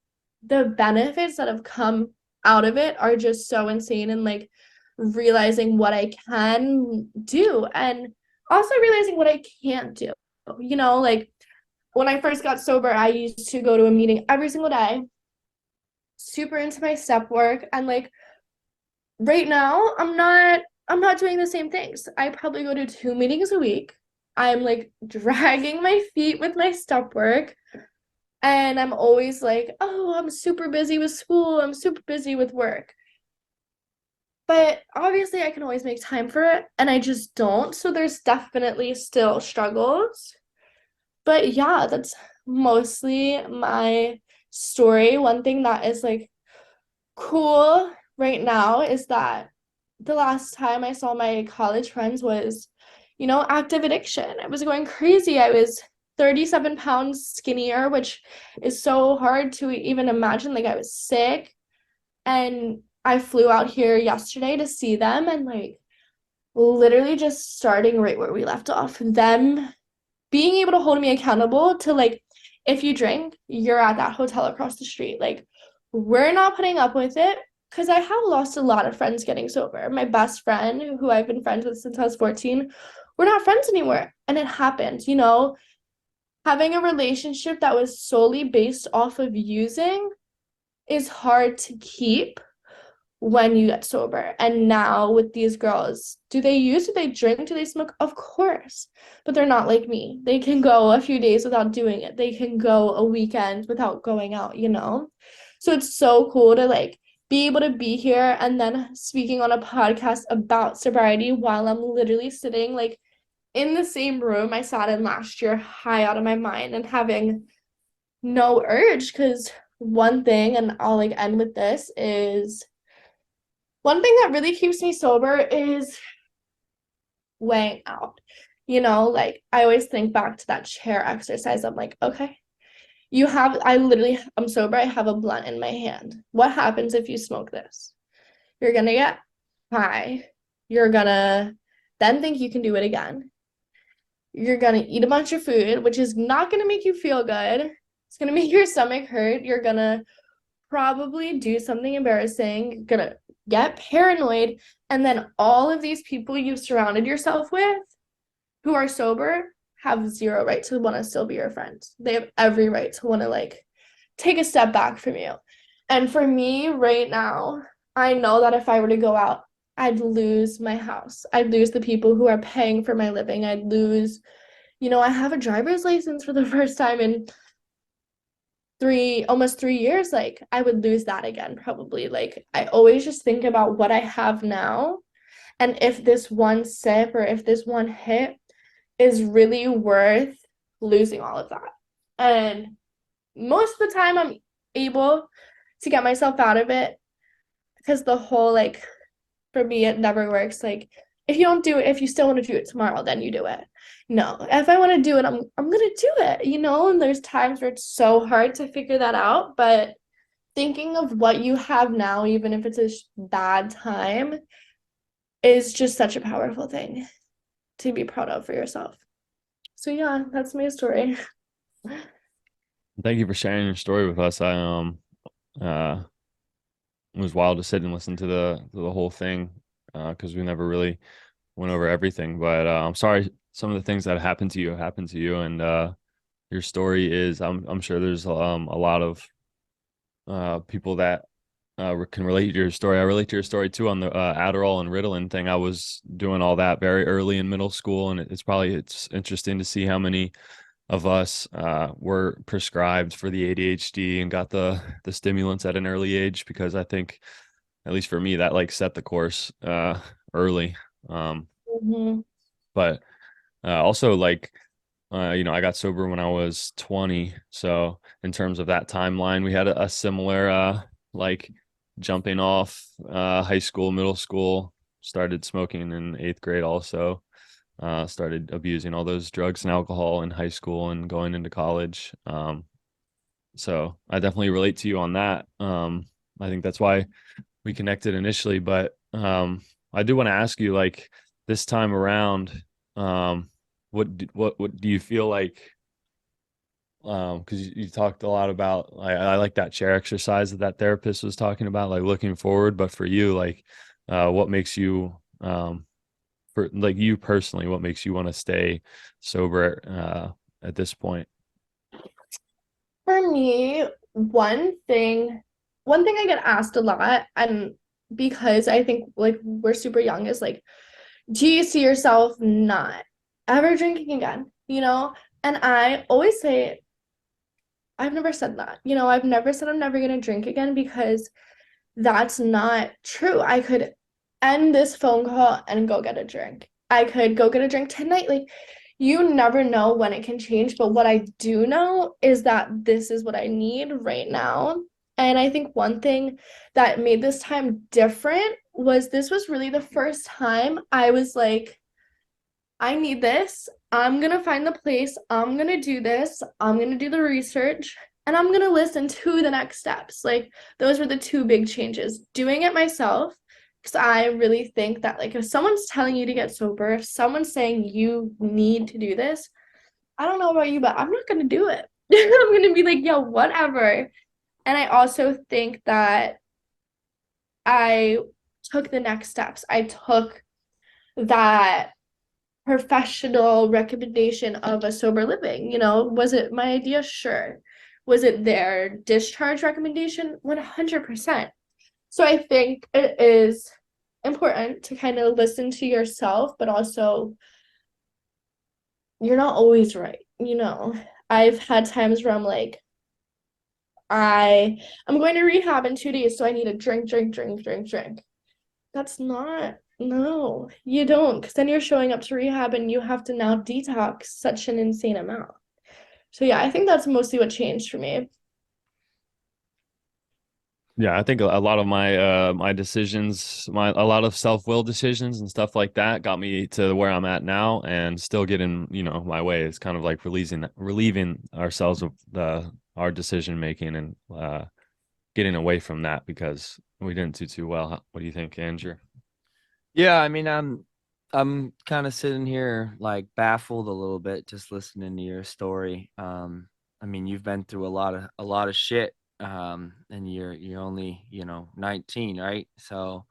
the benefits that have come out of it are just so insane. And like realizing what I can do and also realizing what I can't do. You know, like when I first got sober, I used to go to a meeting every single day, super into my step work, and like right now I'm not doing the same things. I probably go to 2 meetings a week. I'm like dragging my feet with my step work, and I'm always like, oh, I'm super busy with school, I'm super busy with work. But obviously I can always make time for it, and I just don't. So there's definitely still struggles. But yeah, that's mostly my story. One thing that is like cool right now is that the last time I saw my college friends was, you know, active addiction. I was going crazy. I was 37 pounds skinnier, which is so hard to even imagine. Like I was sick, and I flew out here yesterday to see them, and like literally just starting right where we left off. Them being able to hold me accountable to like, if you drink, you're at that hotel across the street. Like, we're not putting up with it because I have lost a lot of friends getting sober. My best friend, who I've been friends with since I was 14, we're not friends anymore. And it happened, you know, having a relationship that was solely based off of using is hard to keep when you get sober. And now with these girls, do they use, do they drink, do they smoke? Of course. But they're not like me. They can go a few days without doing it. They can go a weekend without going out, you know? So it's so cool to like be able to be here and then speaking on a podcast about sobriety while I'm literally sitting like in the same room I sat in last year, high out of my mind and having no urge. Because one thing, and I'll like end with this, is one thing that really keeps me sober is weighing out. You know, like I always think back to that chair exercise. I'm like, okay, I'm sober. I have a blunt in my hand. What happens if you smoke this? You're going to get high. You're going to then think you can do it again. You're going to eat a bunch of food, which is not going to make you feel good. It's going to make your stomach hurt. You're going to probably do something embarrassing. You're going to get paranoid. And then all of these people you've surrounded yourself with who are sober have zero right to want to still be your friends. They have every right to want to like take a step back from you. And for me right now, I know that if I were to go out, I'd lose my house. I'd lose the people who are paying for my living. I'd lose, you know, I have a driver's license for the first time in almost 3 years. Like I would lose that again, probably. Like I always just think about what I have now. And if this one sip or if this one hit is really worth losing all of that. And most of the time I'm able to get myself out of it because the whole like for me it never works. Like if you don't do it, if you still want to do it tomorrow, then you do it. No, if I want to do it, I'm gonna do it, you know. And there's times where it's so hard to figure that out, but thinking of what you have now, even if it's a bad time, is just such a powerful thing to be proud of for yourself. So yeah, that's my story.
Thank you for sharing your story with us. It was wild to sit and listen to the whole thing because we never really went over everything. But I'm sorry some of the things that happened to you, and your story is I'm sure there's a lot of people that can relate to your story. I relate to your story too on the Adderall and Ritalin thing. I was doing all that very early in middle school, and it's interesting to see how many of us were prescribed for the ADHD and got the stimulants at an early age, because I think, at least for me, that like set the course early.
Mm-hmm.
But also like I got sober when I was 20. So in terms of that timeline, we had a similar like jumping off high school, middle school, started smoking in 8th grade also. Started abusing all those drugs and alcohol in high school and going into college. So I definitely relate to you on that. I think that's why we connected initially. But I do want to ask you, like, this time around, what do you feel like? Because you talked a lot about, I like that chair exercise that therapist was talking about, like looking forward. But for you, like, what makes you for like you personally, what makes you want to stay sober at this point?
For me, one thing I get asked a lot, and because I think like we're super young, is like, do you see yourself not ever drinking again? You know? And I always say, I've never said that. You know, I've never said I'm never gonna drink again because that's not true. I could end this phone call and go get a drink. I could go get a drink tonight. Like, you never know when it can change. But what I do know is that this is what I need right now. And I think one thing that made this time different was this was really the first time I was like, I need this. I'm going to find the place. I'm going to do this. I'm going to do the research and I'm going to listen to the next steps. Like, those were the two big changes. Doing it myself, because I really think that, like, if someone's telling you to get sober, if someone's saying you need to do this, I don't know about you, but I'm not going to do it. I'm going to be like, yo, whatever. And I also think that I took the next steps. I took that professional recommendation of a sober living. You know, was it my idea? Sure. Was it their discharge recommendation? 100%. So I think it is important to kind of listen to yourself, but also you're not always right. I've had times where I'm like, I'm going to rehab in 2 days, so I need to drink, drink, drink, drink, drink. That's not, no, you don't, because then you're showing up to rehab and you have to now detox such an insane amount. So yeah, I think that's mostly what changed for me.
Yeah, I think a lot of my my decisions, a lot of self-will decisions and stuff like that got me to where I'm at now, and still getting, my way. It's kind of like relieving ourselves of the our decision making, and getting away from that because we didn't do too well. What do you think, Andrew?
Yeah, I mean, I'm kind of sitting here like baffled a little bit just listening to your story. I mean, you've been through a lot of shit, and you're only 19, right? So,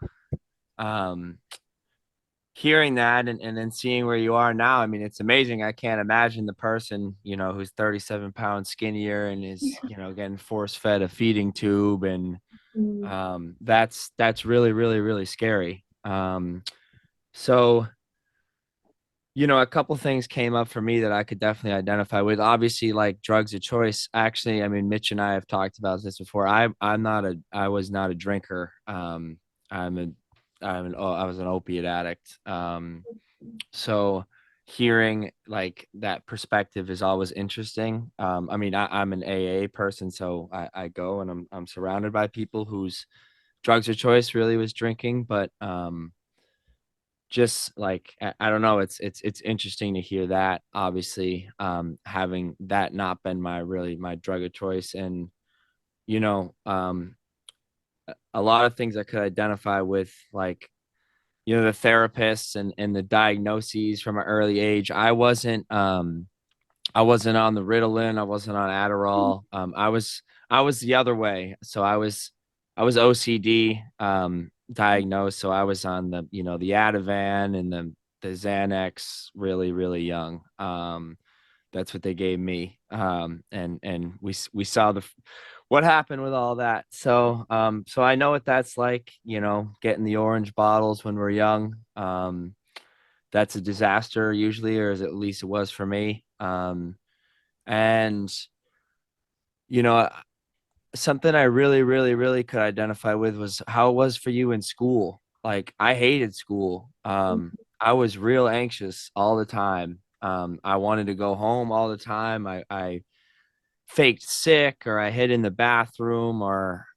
um, hearing that and then seeing where you are now, I mean, it's amazing. I can't imagine the person who's 37 pounds skinnier and is getting force fed a feeding tube, and
Mm.
that's really really really scary. So, a couple things came up for me that I could definitely identify with. Obviously, like drugs of choice. Actually, I mean, Mitch and I have talked about this before. I was not a drinker. I'm a I was an opiate addict. So hearing like that perspective is always interesting. I mean, I'm an AA person, so I go and I'm surrounded by people whose drugs of choice really was drinking, but just like I don't know, it's interesting to hear that. Obviously, having that not been my drug of choice, and you know, um, a lot of things I could identify with, like the therapists and the diagnoses from an early age. I wasn't on the Ritalin. I wasn't on Adderall. I was the other way. So I was OCD diagnosed. So I was on the Ativan and the Xanax really really young. That's what they gave me. And we saw what happened with all that. So I know what that's like. Getting the orange bottles when we're young. That's a disaster usually, or as at least it was for me. And you know, something I really, really, really could identify with was how it was for you in school. Like I hated school. I was real anxious all the time. I wanted to go home all the time. I faked sick, or I hid in the bathroom, or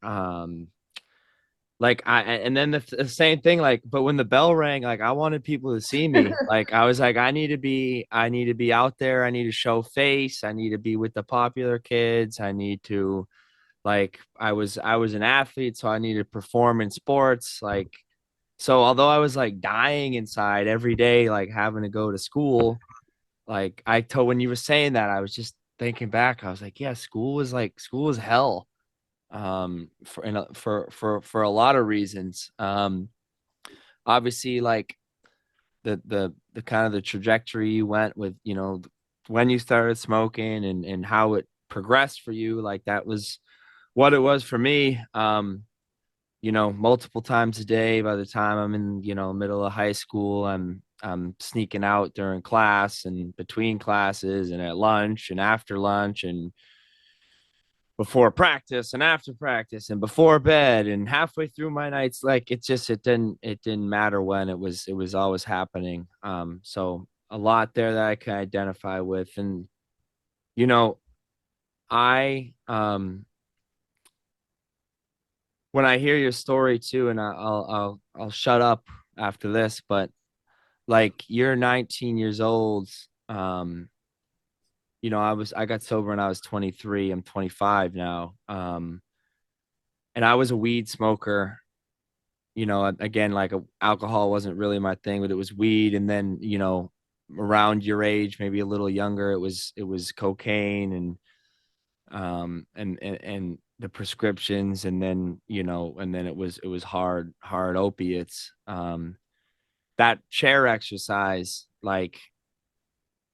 like and then the same thing, like, but when the bell rang, like I wanted people to see me. Like I was like, I need to be out there. I need to show face. I need to be with the popular kids. I need to, like, I was an athlete, so I needed to perform in sports. Like, so although I was like dying inside every day, like having to go to school, like I told when you were saying that, I was just thinking back. I was like, yeah, school was hell. For a lot of reasons. Obviously, like the kind of the trajectory you went with, when you started smoking and how it progressed for you, like that was what it was for me. Multiple times a day. By the time I'm in, middle of high school, I'm sneaking out during class and between classes and at lunch and after lunch and before practice and after practice and before bed and halfway through my nights. Like it didn't matter when. It was always happening. So a lot there that I can identify with. And you know I when I hear your story too, and I'll shut up after this, but like you're 19 years old. I got sober when I was 23. I'm 25 now. And I was a weed smoker. Again, like alcohol wasn't really my thing, but it was weed. And then, around your age, maybe a little younger, it was cocaine and the prescriptions, and then it was hard opiates. That chair exercise, like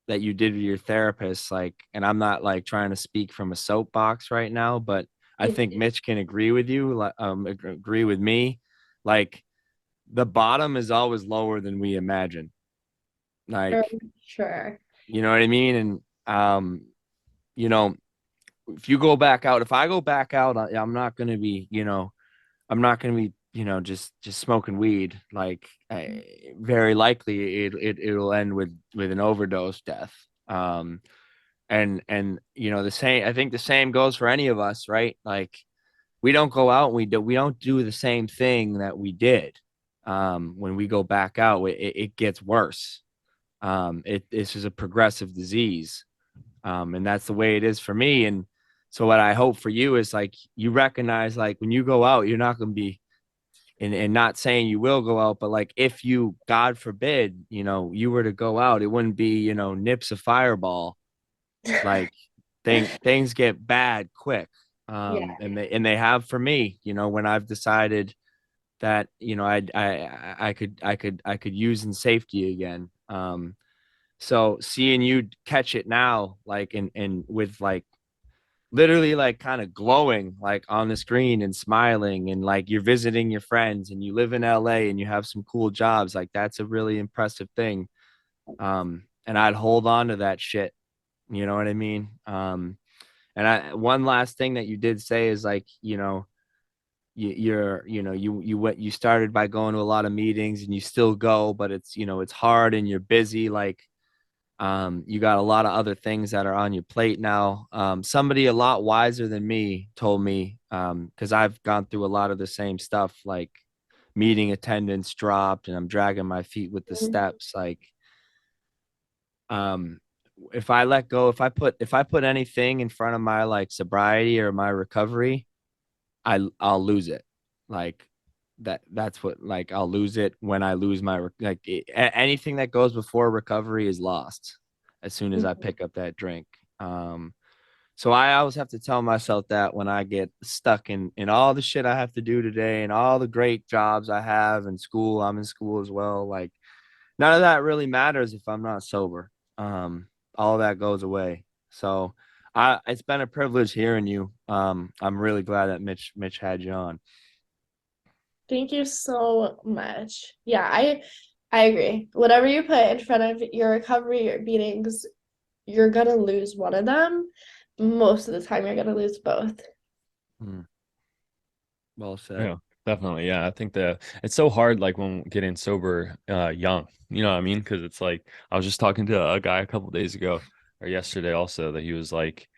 you did with your therapist, like, and I'm not like trying to speak from a soapbox right now, but I think Mitch can agree with you, agree with me. Like, the bottom is always lower than we imagine.
For
Like,
sure.
you know what I mean? And, you know, if you go back out, if I go back out, I'm not going to be, I'm not going to be, just smoking weed. Like, very likely it'll end with an overdose death. And the same, I think the same goes for any of us, right? Like, we don't go out and we don't do the same thing that we did. When we go back out, it gets worse. This is a progressive disease. And that's the way it is for me. And so what I hope for you is, like, you recognize, like, when you go out, you're not going to be, and not saying you will go out, but like, if you, God forbid, you were to go out, it wouldn't be, nips of Fireball. Like, things get bad quick.
Yeah.
And they have for me, when I've decided that, I could use in safety again. So seeing you catch it now, like, and with, like, literally, like, kind of glowing, like, on the screen and smiling, and like you're visiting your friends and you live in LA and you have some cool jobs, like, that's a really impressive thing. And I'd hold on to that shit. You know what I mean? And one last thing that you did say is, like, you started by going to a lot of meetings and you still go, but it's hard and you're busy. Like, you got a lot of other things that are on your plate now. Somebody a lot wiser than me told me, because I've gone through a lot of the same stuff, like meeting attendance dropped and I'm dragging my feet with the steps. Like, um, if I let go, if I put anything in front of my, like, sobriety or my recovery, I'll lose it. Like, that's what, like, I'll lose it when I lose my, like, anything that goes before recovery is lost as soon as I pick up that drink. So I always have to tell myself that when I get stuck in all the shit I have to do today and all the great jobs I have in school, I'm in school as well. Like, none of that really matters if I'm not sober. All of that goes away. So it's been a privilege hearing you. I'm really glad that Mitch had you on.
Thank you so much. Yeah, I agree. Whatever you put in front of your recovery or meetings, you're gonna lose one of them. Most of the time, you're gonna lose both.
Hmm. Well said.
Yeah, definitely. Yeah, I think that it's so hard, like when getting sober young, you know what I mean? Because it's like I was just talking to a guy a couple days ago or yesterday also that he was like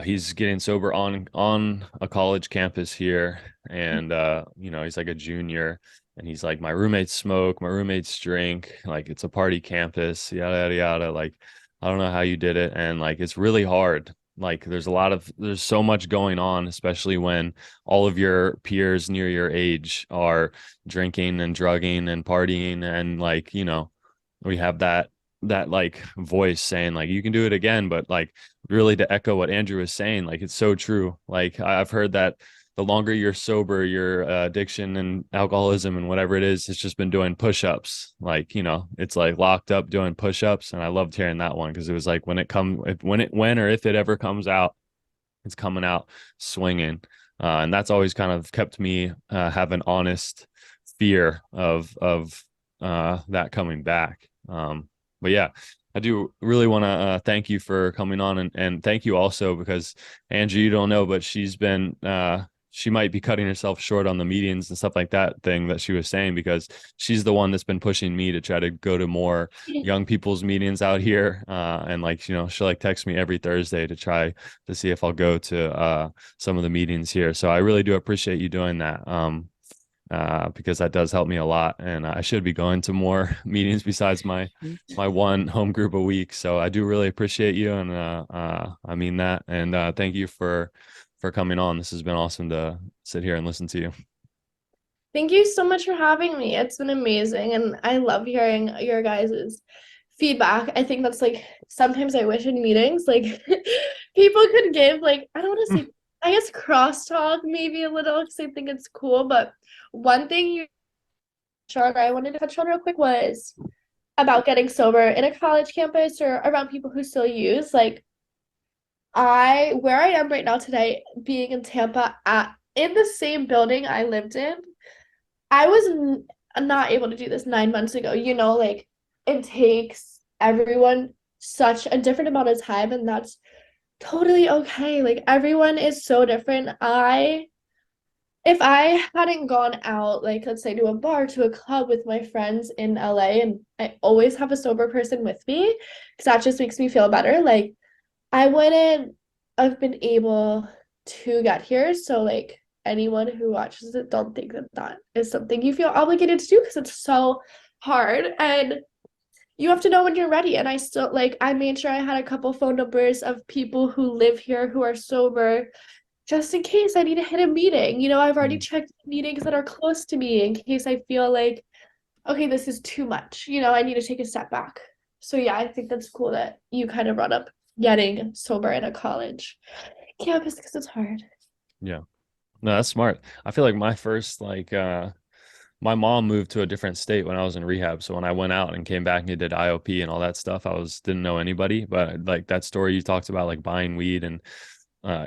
he's getting sober on a college campus here, and he's like a junior, and he's like, my roommates smoke, my roommates drink, like it's a party campus, yada yada yada. Like, I don't know how you did it, and like it's really hard. Like there's so much going on, especially when all of your peers near your age are drinking and drugging and partying, and like, we have that like voice saying like you can do it again, but like really to echo what Andrew was saying, like it's so true. Like I've heard that the longer you're sober, your addiction and alcoholism and whatever it is, has just been doing push-ups. Like, it's like locked up doing push-ups. And I loved hearing that one because it was like when or if it ever comes out, it's coming out swinging. And that's always kind of kept me have an honest fear of that coming back. But yeah, I do really want to thank you for coming on, and thank you also because Andrew, you don't know, but she might be cutting herself short on the meetings and stuff like that thing that she was saying, because she's the one that's been pushing me to try to go to more young people's meetings out here. And like, she'll like text me every Thursday to try to see if I'll go to some of the meetings here. So I really do appreciate you doing that. Because that does help me a lot, and I should be going to more meetings besides my one home group a week. So I do really appreciate you, and I mean that. And thank you for coming on. This has been awesome to sit here and listen to you.
Thank you so much for having me. It's been amazing, and I love hearing your guys' feedback. I think that's like sometimes I wish in meetings like people could give, like, I don't want to say, I guess, crosstalk maybe a little because I think it's cool. But one thing I wanted to touch on real quick was about getting sober in a college campus or around people who still use. Like where I am right now today, being in Tampa in the same building I lived in, I was not able to do this 9 months ago. Like it takes everyone such a different amount of time, and that's totally okay. Like everyone is so different. If I hadn't gone out, like let's say to a bar, to a club with my friends in LA, and I always have a sober person with me, because that just makes me feel better, like I wouldn't have been able to get here. So like anyone who watches it, don't think that that is something you feel obligated to do, because it's so hard and you have to know when you're ready. And I still like I made sure I had a couple phone numbers of people who live here who are sober, just in case I need to hit a meeting. I've already checked meetings that are close to me in case I feel like, okay, this is too much. I need to take a step back. So yeah, I think that's cool that you kind of brought up getting sober in a college campus, because it's hard.
Yeah. No, that's smart. I feel like my first my mom moved to a different state when I was in rehab. So when I went out and came back and did IOP and all that stuff, didn't know anybody. But like that story you talked about, like buying weed and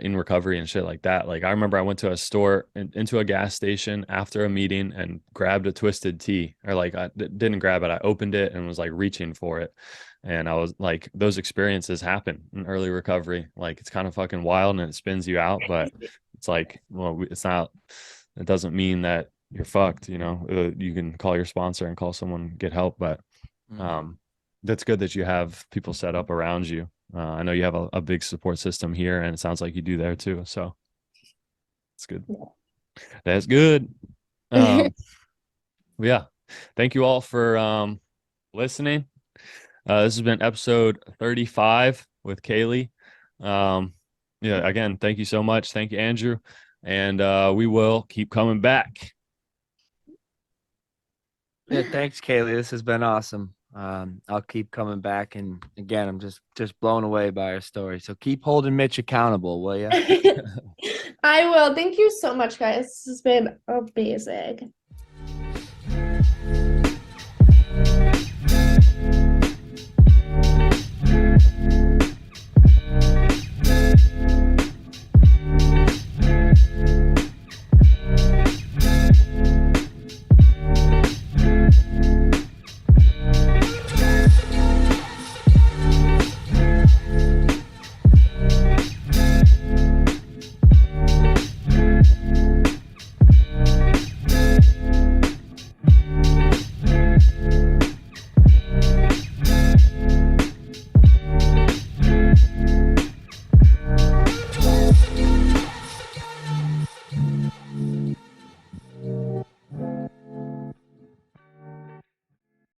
in recovery and shit like that. Like I remember I went to a store into a gas station after a meeting and grabbed a twisted tea, or like I didn't grab it. I opened it and was like reaching for it. And I was like, those experiences happen in early recovery. Like it's kind of fucking wild and it spins you out, but it's like, well, it's not, it doesn't mean that you're fucked, you can call your sponsor and call someone, get help. But that's good that you have people set up around you. I know you have a big support system here, and it sounds like you do there too. So it's good. Yeah. That's good. Yeah. Thank you all for listening. This has been episode 35 with Kailey. Yeah, again, thank you so much. Thank you, Andrew. And we will keep coming back.
Yeah, thanks, Kailey. This has been awesome. I'll keep coming back, and again, I'm just blown away by our story. So keep holding Mitch accountable, will you?
I will. Thank you so much, guys. This has been amazing.